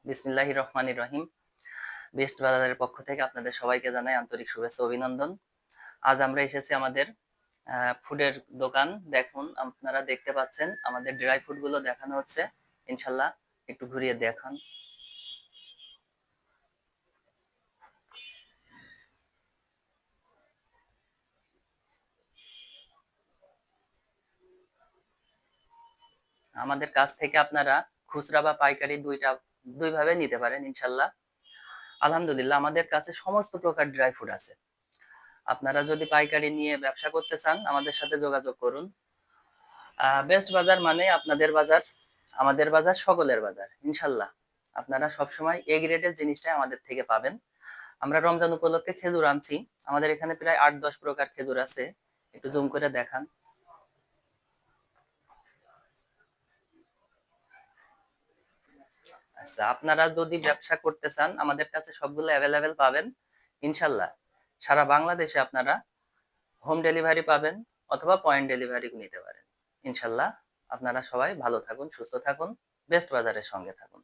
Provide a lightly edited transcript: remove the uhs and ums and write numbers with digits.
বিসমিল্লাহির রহমানির রহিম। বেস্ট বাজারের পক্ষ থেকে আপনাদের সবাইকে জানাই আন্তরিক শুভেচ্ছা অভিনন্দন। আজ আমরা এসেছি আমাদের ফুডের দোকান। দেখুন, আপনারা দেখতে পাচ্ছেন আমাদের ড্রাই ফ্রুট গুলো দেখানো হচ্ছে। ইনশাল্লাহ একটু ঘুরিয়ে দেখান। আমাদের কাছ থেকে আপনারা খুচরা বা পাইকারি দুই ভাবে নিতে পারেন ইনশাল্লাহ। আলহামদুলিল্লাহ, আমাদের কাছে সমস্ত প্রকার ড্রাই ফ্রুট আছে। আপনারা যদি পাইকারি নিয়ে ব্যবসা করতে চান আমাদের সাথে যোগাযোগ করুন। বেস্ট বাজার মানে আপনাদের বাজার, আমাদের বাজার, সকলের বাজার ইনশাল্লাহ। আপনারা সবসময় এ গ্রেডের জিনিসটাই আমাদের থেকে পাবেন। আমরা রমজান উপলক্ষে খেজুর আনছি। আমাদের এখানে প্রায় 8-10 প্রকার খেজুর আছে। একটু জুম করে দেখান। আচ্ছা, আপনারা যদি ব্যবসা করতে চান আমাদের কাছে সবগুলো অ্যাভেলেবেল পাবেন ইনশাল্লাহ। সারা বাংলাদেশে আপনারা হোম ডেলিভারি পাবেন অথবা পয়েন্ট ডেলিভারি নিতে পারেন ইনশাল্লাহ। আপনারা সবাই ভালো থাকুন, সুস্থ থাকুন, বেস্ট বাজারের সঙ্গে থাকুন।